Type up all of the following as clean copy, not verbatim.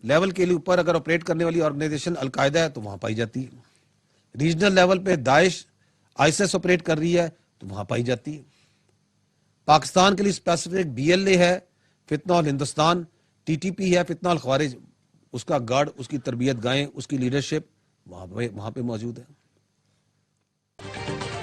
Level کے لیے اوپر اگر آپریٹ کرنے والی آرگنائزیشن القاعدہ ہے تو وہاں پائی جاتی ہے. ریجنل لیول پہ داعش آئیسس آپریٹ کر رہی ہے تو وہاں پائی جاتی ہے. پاکستان کے لیے اسپیسیفک بی ایل اے ہے, فتنہ الہندوستان, ٹی ٹی پی ہے, فتنہ الخوارج, اس کا گارڈ, اس کی تربیت گاہیں, اس کی لیڈرشپ وہاں پہ موجود ہے.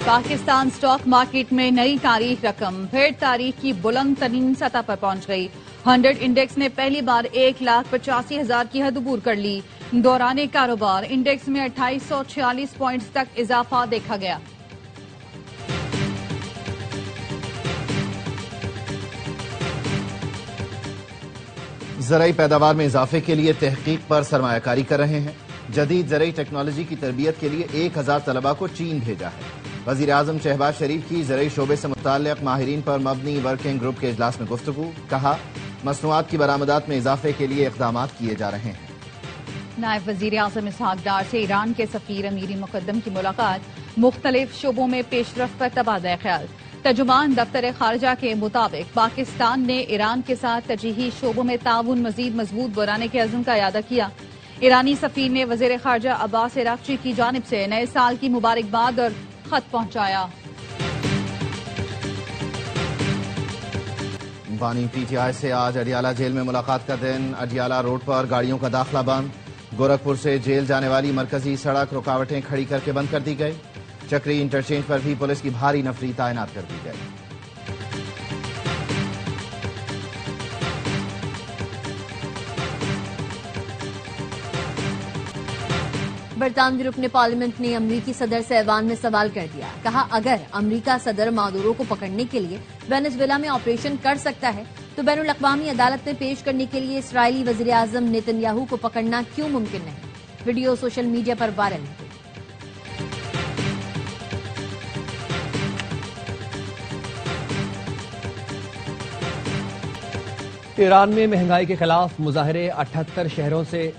پاکستان سٹاک مارکیٹ میں نئی تاریخ رقم پھر تاریخ کی بلند ترین سطح پر پہنچ گئی. 100 انڈیکس نے پہلی بار 1,85,000 کی حد عبور کر لی. دوران کاروبار انڈیکس میں 2846 پوائنٹس تک اضافہ دیکھا گیا. زرعی پیداوار میں اضافے کے لیے تحقیق پر سرمایہ کاری کر رہے ہیں. جدید زرعی ٹیکنالوجی کی تربیت کے لیے 1000 طلباء کو چین بھیجا ہے. وزیر اعظم شہباز شریف کی زرعی شعبے سے متعلق ماہرین پر مبنی ورکنگ گروپ کے اجلاس میں گفتگو. کہا مصنوعات کی برآمدات میں اضافے کے لیے اقدامات کیے جا رہے ہیں. نائب وزیر اعظم اسحاق ڈار سے ایران کے سفیر امیری مقدم کی ملاقات. مختلف شعبوں میں پیش رفت پر تبادلہ خیال. ترجمان دفتر خارجہ کے مطابق پاکستان نے ایران کے ساتھ ترجیحی شعبوں میں تعاون مزید مضبوط بنانے کے عزم کا اعادہ کیا. ایرانی سفیر نے وزیر خارجہ عباس عراقچی کی جانب سے نئے سال کی مبارکباد اور خط پہنچایا. بانی پی ٹی آئی سے آج اڈیالہ جیل میں ملاقات کا دن. اڈیالہ روڈ پر گاڑیوں کا داخلہ بند. گورکھپور سے جیل جانے والی مرکزی سڑک رکاوٹیں کھڑی کر کے بند کر دی گئی. چکری انٹرچینج پر بھی پولیس کی بھاری نفری تعینات کر دی گئی. برطانوی رکن پارلیمنٹ نے امریکی صدر سے ایوان میں سوال کر دیا. کہا اگر امریکہ صدر مادورو کو پکڑنے کے لیے وینزویلا میں آپریشن کر سکتا ہے تو بین الاقوامی عدالت میں پیش کرنے کے لیے اسرائیلی وزیر اعظم نیتن یاہو کو پکڑنا کیوں ممکن نہیں. ویڈیو سوشل میڈیا پر وائرل ہے. ایران میں مہنگائی کے خلاف مظاہرے 78 شہروں سے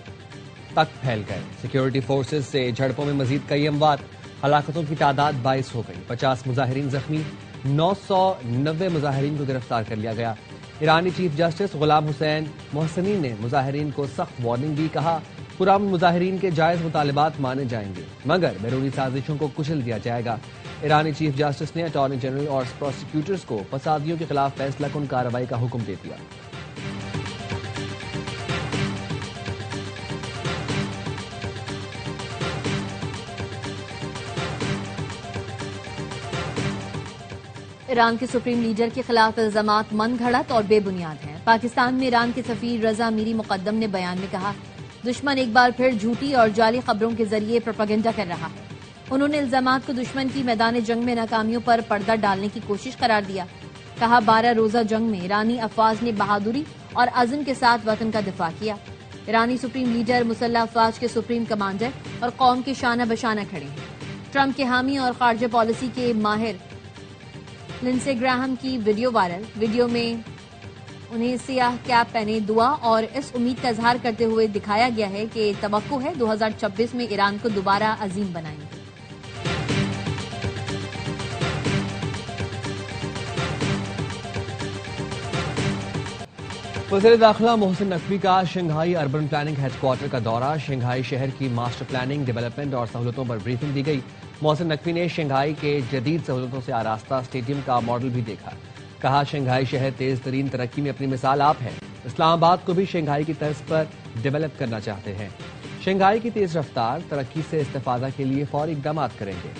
تک پھیل گئے. سیکیورٹی فورسز سے جھڑپوں میں مزید کئی اموات. ہلاکتوں کی تعداد 22 ہو گئی. 50 مظاہرین زخمی. 990 مظاہرین کو گرفتار کر لیا گیا. ایرانی چیف جسٹس غلام حسین محسنی نے مظاہرین کو سخت وارننگ دی. کہا پرامن مظاہرین کے جائز مطالبات مانے جائیں گے مگر بیرونی سازشوں کو کچل دیا جائے گا. ایرانی چیف جسٹس نے اٹارنی جنرل اور پروسیکیوٹرز کو فسادیوں کے خلاف فیصلہ کن کارروائی کا حکم دے دیا. ایران کے سپریم لیڈر کے خلاف الزامات من گھڑت اور بے بنیاد ہیں. پاکستان میں ایران کے سفیر رضا میری مقدم نے بیان میں کہا دشمن ایک بار پھر جھوٹی اور جعلی خبروں کے ذریعے پروپیگنڈا کر رہا ہے. انہوں نے الزامات کو دشمن کی میدان جنگ میں ناکامیوں پر پردہ ڈالنے کی کوشش قرار دیا. کہا 12 روزہ جنگ میں ایرانی افواج نے بہادری اور عزم کے ساتھ وطن کا دفاع کیا. ایرانی سپریم لیڈر مسلح افواج کے سپریم کمانڈر اور قوم کے شانہ بشانہ کھڑے ہیں. ٹرمپ کے حامی اور خارجہ پالیسی کے ماہر لنسے گراہم کی ویڈیو وائرل. ویڈیو میں انہیں سیاہ کیپ پہنے دعا اور اس امید کا اظہار کرتے ہوئے دکھایا گیا ہے کہ توقع ہے 2026 میں ایران کو دوبارہ عظیم بنائیں گے. وزیر داخلہ محسن نقوی کا Shanghai urban planning headquarter کا دورہ. شنگھائی شہر کی ماسٹر پلاننگ، ڈیولپمنٹ اور سہولتوں پر بریفنگ دی گئی. محسن نقوی نے شنگھائی کے جدید سہولتوں سے آراستہ اسٹیڈیم کا ماڈل بھی دیکھا. کہا شنگھائی شہر تیز ترین ترقی میں اپنی مثال آپ ہے. اسلام آباد کو بھی شنگھائی کی طرز پر ڈیولپ کرنا چاہتے ہیں. شنگھائی کی تیز رفتار ترقی سے استفادہ کے لیے فوری اقدامات کریں گے.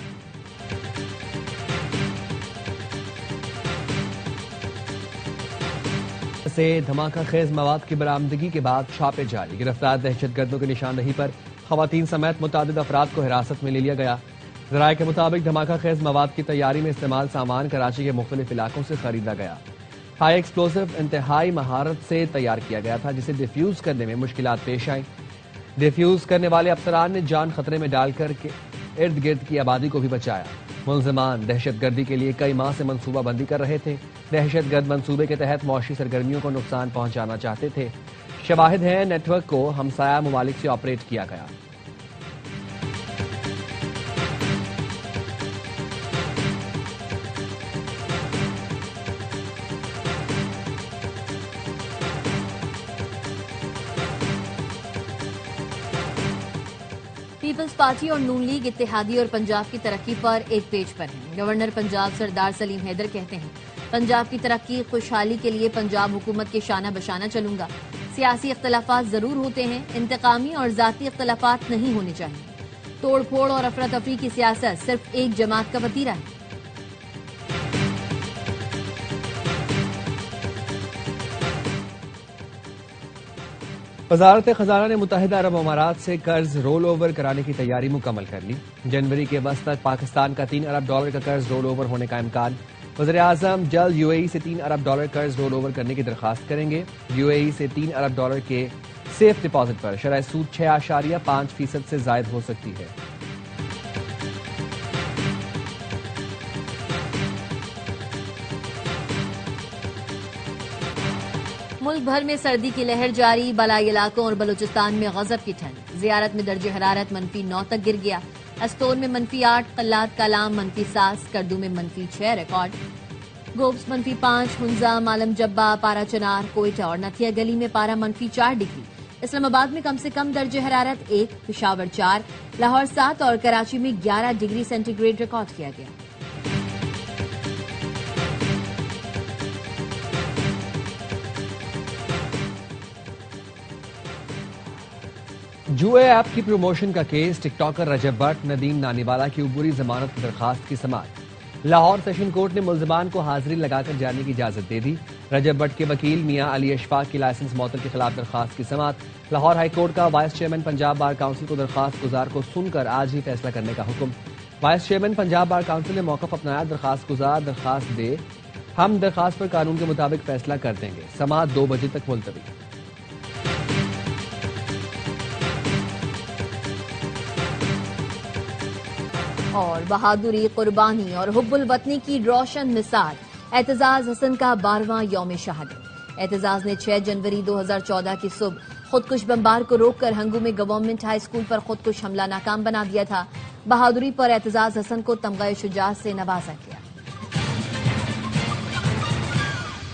سے دھماکہ خیز مواد کی برآمدگی کے بعد چھاپے جاری. گرفتار دہشت گردوں کی نشاندہی پر خواتین سمیت متعدد افراد کو حراست میں لے لیا گیا. ذرائع کے مطابق دھماکہ خیز مواد کی تیاری میں استعمال سامان کراچی کے مختلف علاقوں سے خریدا گیا. ہائی ایکسپلوسو انتہائی مہارت سے تیار کیا گیا تھا جسے ڈیفیوز کرنے میں مشکلات پیش آئیں. ڈیفیوز کرنے والے افسران نے جان خطرے میں ڈال کر ارد گرد کی آبادی کو بھی بچایا. ملزمان دہشت گردی کے لیے کئی ماہ سے منصوبہ بندی کر رہے تھے. دہشت گرد منصوبے کے تحت معاشی سرگرمیوں کو نقصان پہنچانا چاہتے تھے. شواہد ہیں نیٹ ورک کو ہمسایہ ممالک سے آپریٹ کیا گیا. پیپلز پارٹی اور نون لیگ اتحادی اور پنجاب کی ترقی پر ایک پیج پر ہیں۔ گورنر پنجاب سردار سلیم حیدر کہتے ہیں پنجاب کی ترقی خوشحالی کے لیے پنجاب حکومت کے شانہ بشانہ چلوں گا۔ سیاسی اختلافات ضرور ہوتے ہیں، انتقامی اور ذاتی اختلافات نہیں ہونے چاہیے۔ توڑ پھوڑ اور افراتفری کی سیاست صرف ایک جماعت کا وتیرہ ہے۔ وزارت خزانہ نے متحدہ عرب امارات سے قرض رول اوور کرانے کی تیاری مکمل کر لی۔ جنوری کے وسط تک پاکستان کا $3 ارب کا قرض رول اوور ہونے کا امکان۔ وزیر اعظم جلد UAE سے $3 ارب قرض رول اوور کرنے کی درخواست کریں گے۔ UAE سے $3 ارب کے سیف ڈپازٹ پر شرح سود 6.5% سے زائد ہو سکتی ہے۔ ملک بھر میں سردی کی لہر جاری، بالائی علاقوں اور بلوچستان میں غضب کی ٹھنڈ۔ زیارت میں درجہ حرارت -9 تک گر گیا۔ استون میں -8، قلات کلام -7، کردو میں -6 ریکارڈ۔ گوبس -5، ہنزا، مالم جبہ، پارا چنار، کوئٹہ اور نتھیا گلی میں پارا -4 ڈگری۔ اسلام آباد میں کم سے کم درجہ حرارت 1، پشاور 4، لاہور 7 اور کراچی میں 11 ڈگری سینٹی گریڈ ریکارڈ کیا گیا۔ جوئے ایپ کی پروموشن کا case, TikToker Rajab Butt, Nadeem Nani Wala کی عبوری ضمانت کی درخواست کی سماعت۔ لاہور سیشن کورٹ نے ملزمان کو حاضری لگا کر جانے کی اجازت دے دی۔ رجب بٹ کے وکیل میاں علی اشفاق کی لائسنس معطل کے خلاف درخواست کی سماعت۔ لاہور ہائی کورٹ کا vice chairman Punjab bar council کو درخواست گزار کو سن کر آج ہی فیصلہ کرنے کا حکم۔ Vice chairman Punjab bar council نے موقف اپنایا، درخواست گزار درخواست دے، ہم درخواست پر قانون کے مطابق فیصلہ کر دیں گے۔ سماعت 2 بجے تک ملتوی۔ اور بہادری، قربانی اور حب الوطنی کی روشن مثال اعتزاز حسن کا 12واں یوم شہادت۔ اعتزاز نے 6 جنوری 2014 کی صبح خودکش بمبار کو روک کر ہنگو میں گورنمنٹ ہائی اسکول پر خودکش حملہ ناکام بنا دیا تھا۔ بہادری پر اعتزاز حسن کو تمغہ شجاعت سے نوازا گیا۔